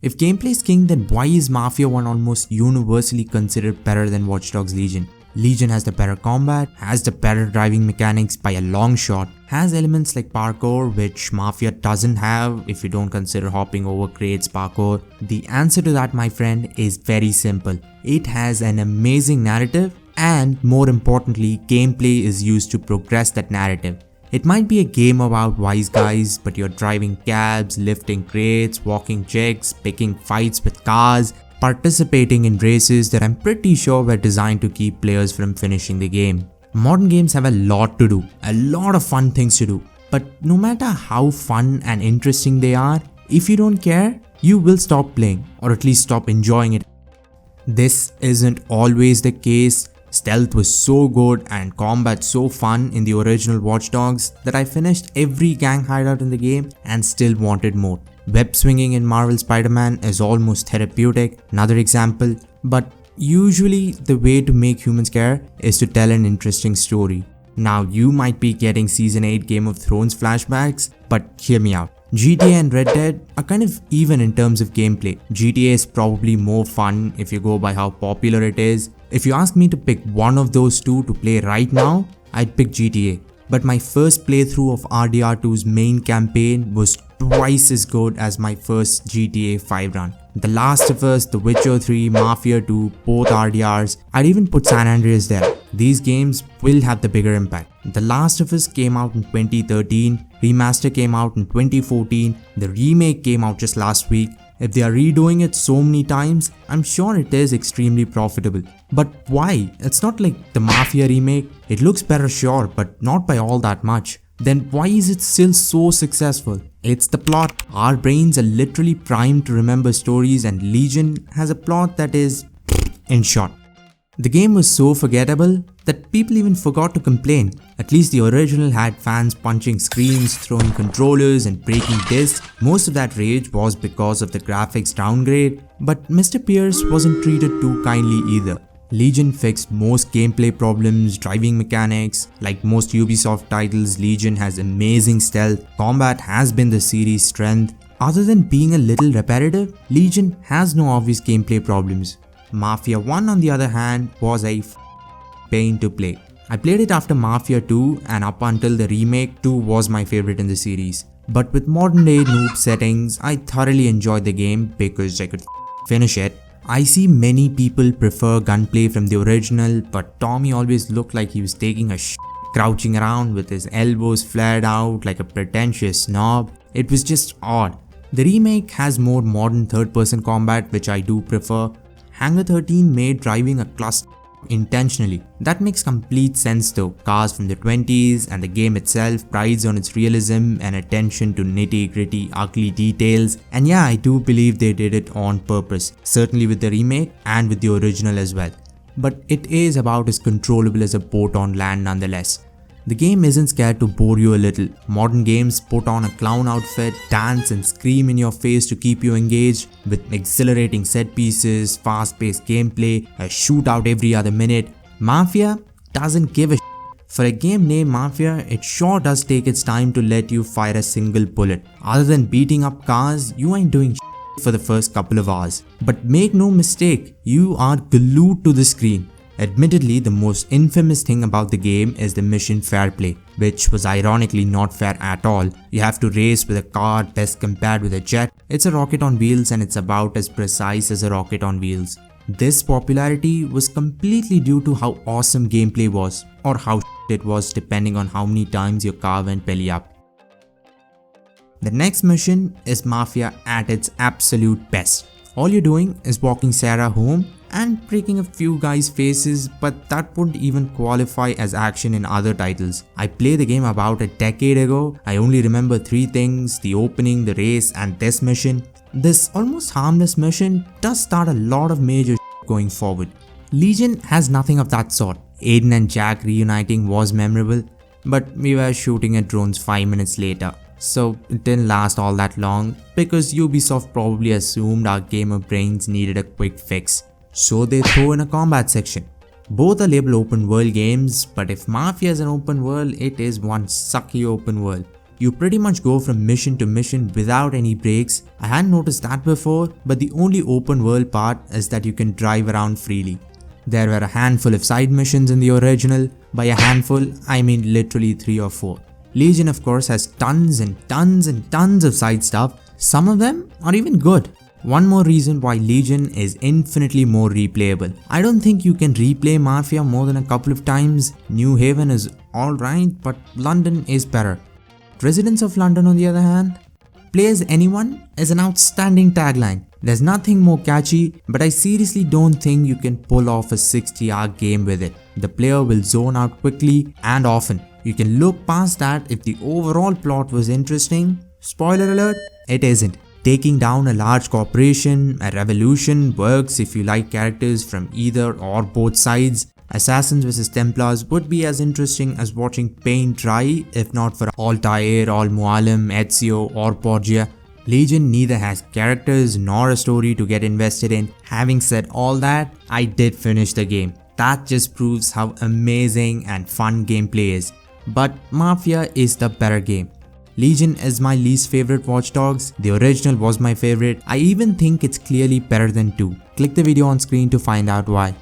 If gameplay is king, then why is Mafia 1 almost universally considered better than Watch Dogs Legion? Legion has the better combat, has the better driving mechanics by a long shot, has elements like parkour which Mafia doesn't have if you don't consider hopping over crates parkour. The answer to that, my friend, is very simple. It has an amazing narrative and, more importantly, gameplay is used to progress that narrative. It might be a game about wise guys, but you're driving cabs, lifting crates, walking chicks, picking fights with cars, participating in races that I'm pretty sure were designed to keep players from finishing the game. Modern games have a lot to do, a lot of fun things to do, but no matter how fun and interesting they are, if you don't care, you will stop playing, or at least stop enjoying it. This isn't always the case. Stealth was so good and combat so fun in the original Watch Dogs that I finished every gang hideout in the game and still wanted more. Web swinging in Marvel Spider-Man is almost therapeutic, another example, but usually the way to make humans care is to tell an interesting story. Now you might be getting Season 8 Game of Thrones flashbacks, but hear me out. GTA and Red Dead are kind of even in terms of gameplay. GTA is probably more fun if you go by how popular it is. If you ask me to pick one of those two to play right now, I'd pick GTA. But my first playthrough of RDR2's main campaign was twice as good as my first GTA 5 run. The Last of Us, The Witcher 3, Mafia 2, both RDRs, I'd even put San Andreas there. These games will have the bigger impact. The Last of Us came out in 2013, Remaster came out in 2014, the remake came out just last week. If they are redoing it so many times, I'm sure it is extremely profitable. But why? It's not like the Mafia remake. It looks better, sure, but not by all that much. Then why is it still so successful? It's the plot. Our brains are literally primed to remember stories, and Legion has a plot that is in short. The game was so forgettable that people even forgot to complain. At least the original had fans punching screens, throwing controllers and breaking discs. Most of that rage was because of the graphics downgrade, but Mr. Pierce wasn't treated too kindly either. Legion fixed most gameplay problems, driving mechanics. Like most Ubisoft titles, Legion has amazing stealth. Combat has been the series' strength. Other than being a little repetitive, Legion has no obvious gameplay problems. Mafia 1 on the other hand was a pain to play. I played it after Mafia 2 and up until the remake, 2 was my favorite in the series. But with modern day noob settings, I thoroughly enjoyed the game because I could finish it. I see many people prefer gunplay from the original, but Tommy always looked like he was taking a crouching around with his elbows flared out like a pretentious snob. It was just odd. The remake has more modern third-person combat, which I do prefer. Hangar 13 made driving a cluster intentionally. That makes complete sense though. Cars from the 20s and the game itself prides on its realism and attention to nitty-gritty ugly details, and yeah, I do believe they did it on purpose, certainly with the remake and with the original as well. But it is about as controllable as a boat on land nonetheless. The game isn't scared to bore you a little. Modern games put on a clown outfit, dance and scream in your face to keep you engaged, with exhilarating set pieces, fast-paced gameplay, a shootout every other minute. Mafia doesn't give a shit. For a game named Mafia, it sure does take its time to let you fire a single bullet. Other than beating up cars, you ain't doing shit for the first couple of hours. But make no mistake, you are glued to the screen. Admittedly, the most infamous thing about the game is the mission fair play, which was ironically not fair at all. You have to race with a car best compared with a jet. It's a rocket on wheels and it's about as precise as a rocket on wheels. This popularity was completely due to how awesome gameplay was, or how it was depending on how many times your car went belly up. The next mission is Mafia at its absolute best. All you're doing is walking Sarah home and breaking a few guys' faces, but that wouldn't even qualify as action in other titles. I played the game about a decade ago. I only remember 3 things: the opening, the race, and this mission. This almost harmless mission does start a lot of major going forward. Legion has nothing of that sort. Aiden and Jack reuniting was memorable, but we were shooting at drones 5 minutes later. So it didn't last all that long because Ubisoft probably assumed our gamer brains needed a quick fix. So they throw in a combat section. Both are labeled open world games, but if Mafia is an open world, it is one sucky open world. You pretty much go from mission to mission without any breaks. I hadn't noticed that before, but the only open world part is that you can drive around freely. There were a handful of side missions in the original. By a handful, I mean literally 3 or 4. Legion of course has tons and tons and tons of side stuff. Some of them are even good. One more reason why Legion is infinitely more replayable. I don't think you can replay Mafia more than a couple of times. New Haven is alright, but London is better. Residents of London on the other hand, play as anyone is an outstanding tagline. There's nothing more catchy, but I seriously don't think you can pull off a 60-hour game with it. The player will zone out quickly and often. You can look past that if the overall plot was interesting. Spoiler alert, it isn't. Taking down a large corporation, a revolution works if you like characters from either or both sides. Assassins vs Templars would be as interesting as watching paint dry if not for Altair, Al-Mualim, Ezio or Borgia. Legion neither has characters nor a story to get invested in. Having said all that, I did finish the game. That just proves how amazing and fun gameplay is. But Mafia is the better game. Legion is my least favorite Watch Dogs. The original was my favorite. I even think it's clearly better than 2. Click the video on screen to find out why.